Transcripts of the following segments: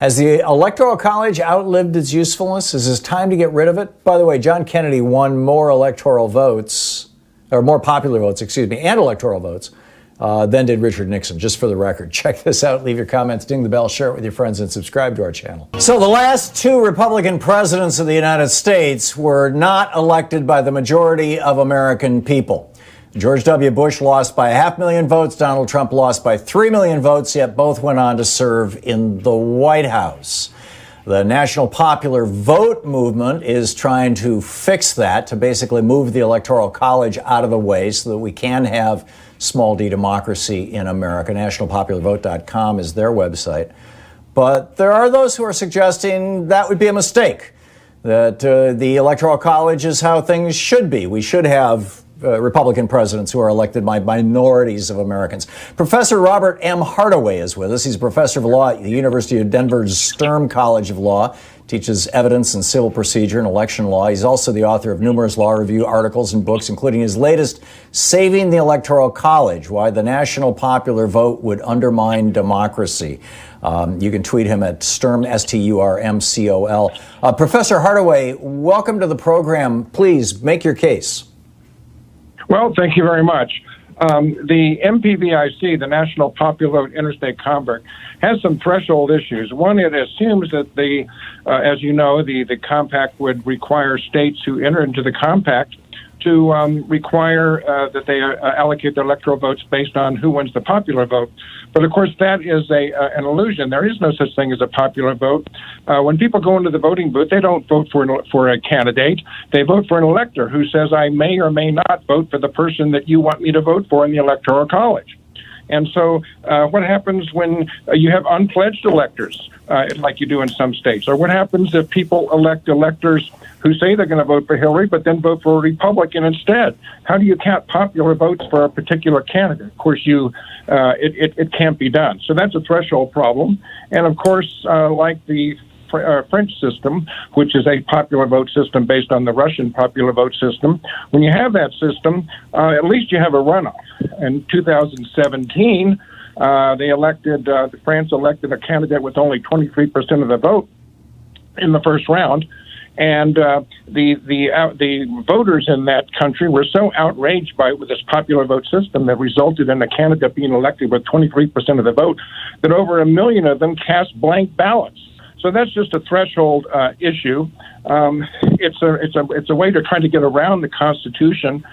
Has the Electoral College outlived its usefulness? Is it time to get rid of it? By the way, John Kennedy won more electoral votes, or more popular votes, and electoral votes, than did Richard Nixon, just for the record. Check this out, leave your comments, ding the bell, share it with your friends, and subscribe to our channel. So the last two Republican presidents of the United States were not elected by the majority of American people. George W. Bush lost by 500,000 votes. Donald Trump lost by 3 million votes, yet both went on to serve in the White House. The National Popular Vote movement is trying to fix that, to basically move the Electoral College out of the way so that we can have small d democracy in America. NationalPopularVote.com is their website. But there are those who are suggesting that would be a mistake, that the Electoral College is how things should be. We should have Republican presidents who are elected by minorities of Americans. Professor Robert M. Hardaway is with us. He's a professor of law at the University of Denver's Sturm College of Law, teaches evidence and civil procedure and election law. He's also the author of numerous law review articles and books, including his latest, Saving the Electoral College, Why the National Popular Vote Would Undermine Democracy. You can tweet him at Sturm, S-T-U-R-M-C-O-L. Professor Hardaway, welcome to the program. Please make your case. Well, thank you very much. The MPVIC, the National Popular Vote Interstate Compact, has some threshold issues. One, it assumes that as you know, the compact would require states who enter into the compact to require that they allocate their electoral votes based on who wins the popular vote. But of course, that is an illusion. There is no such thing as a popular vote. When people go into the voting booth, they don't vote for a candidate. They vote for an elector who says, I may or may not vote for the person that you want me to vote for in the Electoral College. And so what happens when you have unpledged electors, like you do in some states? Or what happens if people elect electors who say they're going to vote for Hillary, but then vote for a Republican instead? How do you count popular votes for a particular candidate? Of course, it can't be done. So that's a threshold problem. And of course, like the French system, which is a popular vote system based on the Russian popular vote system, when you have that system, at least you have a runoff. In 2017, France elected a candidate with only 23% of the vote in the first round. And the voters in that country were so outraged by this popular vote system that resulted in a candidate being elected with 23% of the vote that over 1 million of them cast blank ballots. So that's just a threshold issue. It's a way to try to get around the Constitution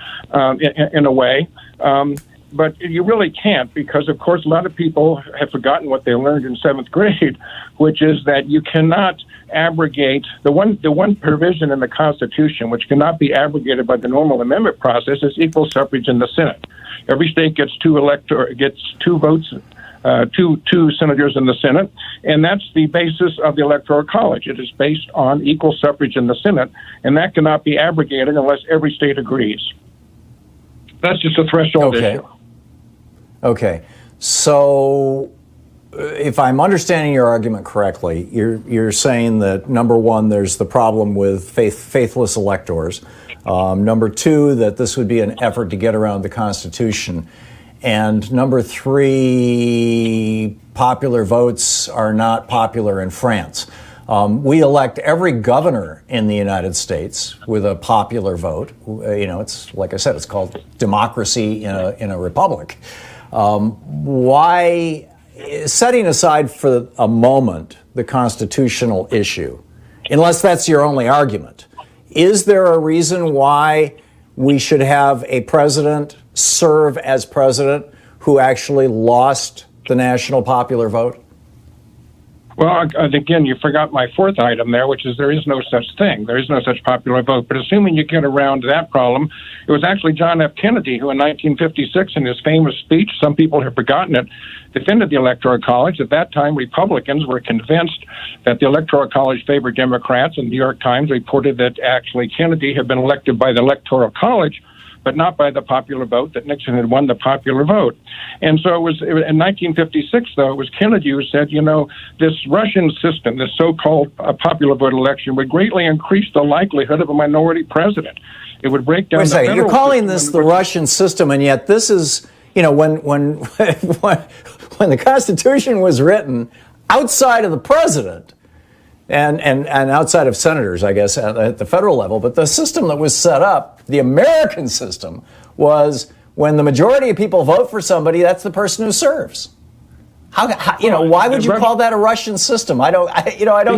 in a way. But you really can't, because, of course, a lot of people have forgotten what they learned in 7th grade, which is that you cannot abrogate the one provision in the Constitution which cannot be abrogated by the normal amendment process is equal suffrage in the Senate. Every state gets two votes, two senators in the Senate, and that's the basis of the Electoral College. It is based on equal suffrage in the Senate, and that cannot be abrogated unless every state agrees. That's just a threshold issue. Okay, so if I'm understanding your argument correctly, you're saying that, number one, there's the problem with faithless electors. Number two, that this would be an effort to get around the Constitution. And number three, popular votes are not popular in France. We elect every governor in the United States with a popular vote. It's like I said, it's called democracy in a republic. Why, setting aside for a moment the constitutional issue, unless that's your only argument, is there a reason why we should have a president serve as president who actually lost the national popular vote? Well, again, you forgot my fourth item there, which is there is no such thing. There is no such popular vote. But assuming you get around that problem, it was actually John F. Kennedy who in 1956, in his famous speech, some people have forgotten it, defended the Electoral College. At that time, Republicans were convinced that the Electoral College favored Democrats, and the New York Times reported that actually Kennedy had been elected by the Electoral College, but not by the popular vote, that Nixon had won the popular vote. And so it was in 1956, though, it was Kennedy who said, this Russian system, this so-called popular vote election, would greatly increase the likelihood of a minority president. It would break down the federal system. You're calling this the Russian system, and yet this is, when the Constitution was written, outside of the president and outside of senators, I guess, at the federal level. But the system that was set up, the American system, was when the majority of people vote for somebody, that's the person who serves. Why would you call that a Russian system? I don't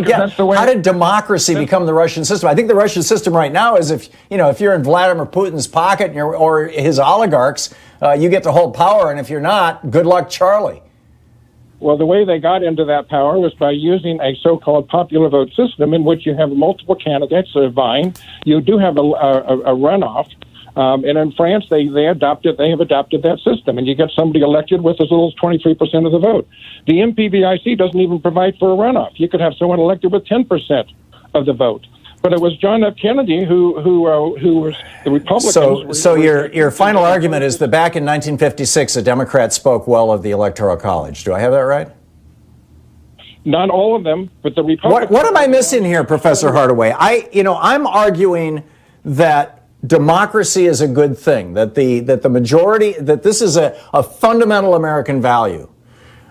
get. How did democracy become the Russian system? I think the Russian system right now is if you're in Vladimir Putin's pocket or his oligarchs, you get to hold power, and if you're not, good luck, Charlie. Well, the way they got into that power was by using a so-called popular vote system in which you have multiple candidates vying. You do have a runoff. And in France, they have adopted that system, and you get somebody elected with as little as 23% of the vote. The MPVIC doesn't even provide for a runoff. You could have someone elected with 10% of the vote. But it was John F. Kennedy who was the Republicans. So your final argument is that back in 1956, a Democrat spoke well of the Electoral College. Do I have that right? Not all of them, but the Republicans. What am I missing here, Professor Hardaway? I'm arguing that democracy is a good thing, that the majority, that this is a fundamental American value.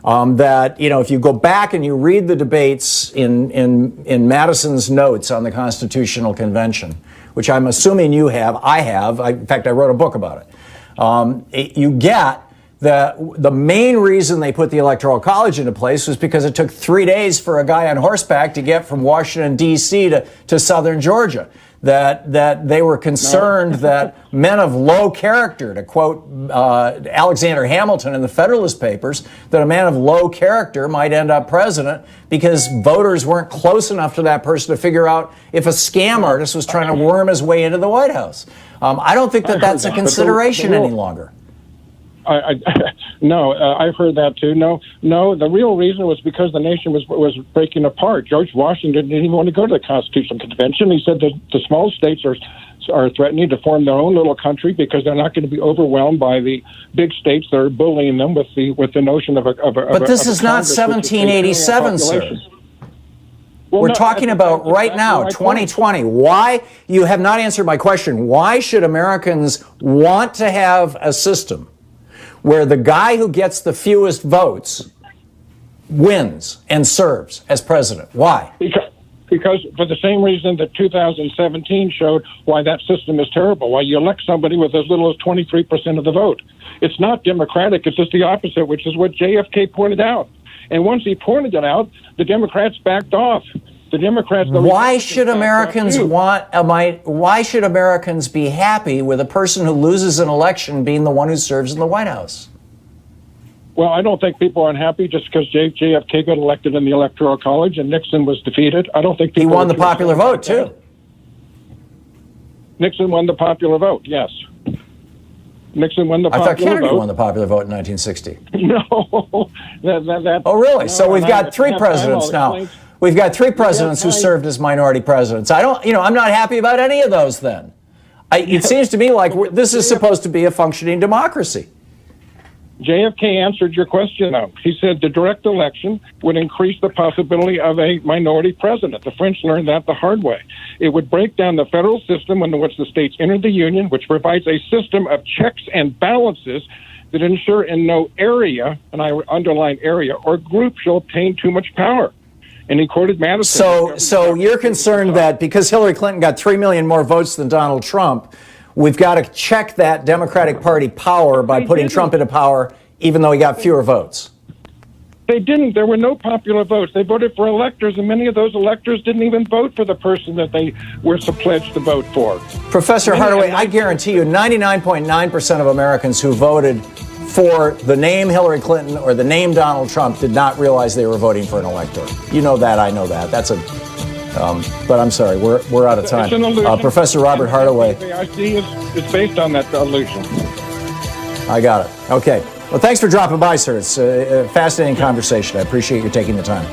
That if you go back and you read the debates in Madison's notes on the Constitutional Convention, which I'm assuming you have, I have. In fact, I wrote a book about it. You get that the main reason they put the Electoral College into place was because it took 3 days for a guy on horseback to get from Washington, D.C. to southern Georgia. That they were concerned that men of low character, to quote Alexander Hamilton in the Federalist Papers, that a man of low character might end up president because voters weren't close enough to that person to figure out if a scam artist was trying to worm his way into the White House. I don't think that's a consideration any longer. No, I've heard that too. No, the real reason was because the nation was breaking apart. George Washington didn't even want to go to the Constitutional Convention. He said that the small states are threatening to form their own little country because they're not going to be overwhelmed by the big states that are bullying them with the notion of a. But this is not 1787, sir. Well, we're talking about right now, 2020. Why? You have not answered my question. Why should Americans want to have a system where the guy who gets the fewest votes wins and serves as president? Why? Because for the same reason that 2017 showed why that system is terrible, why you elect somebody with as little as 23% of the vote. It's not democratic. It's just the opposite, which is what JFK pointed out. And once he pointed it out, the Democrats backed off. The Democrats. Why should Americans why should Americans be happy with a person who loses an election being the one who serves in the White House? Well, I don't think people are unhappy just because JFK got elected in the Electoral College and Nixon was defeated. I don't think he won the popular vote too. Nixon won the popular vote. Yes. Nixon won the popular vote. I thought Kennedy won the popular vote in 1960. No. Oh, really? No, so we've got three presidents now. We've got three presidents who served as minority presidents. I'm not happy about any of those then. It seems to me like this is supposed to be a functioning democracy. JFK answered your question, though. He said the direct election would increase the possibility of a minority president. The French learned that the hard way. It would break down the federal system under which the states entered the Union, which provides a system of checks and balances that ensure in no area, and I underline area, or group shall obtain too much power. And he quoted Madison. So you're concerned that because Hillary Clinton got 3 million more votes than Donald Trump, we've got to check that Democratic Party power by putting Trump into power, even though he got fewer votes. They didn't. There were no popular votes. They voted for electors, and many of those electors didn't even vote for the person that they were pledged to vote for. Professor Hardaway, I guarantee you 99.9% of Americans who voted for the name Hillary Clinton or the name Donald Trump did not realize they were voting for an elector. You know that, I know that. That's a... but I'm sorry, we're out of time. Professor Robert Hardaway. It's based on that illusion. I got it. Okay. Well, thanks for dropping by, sir. It's a fascinating conversation. I appreciate you taking the time.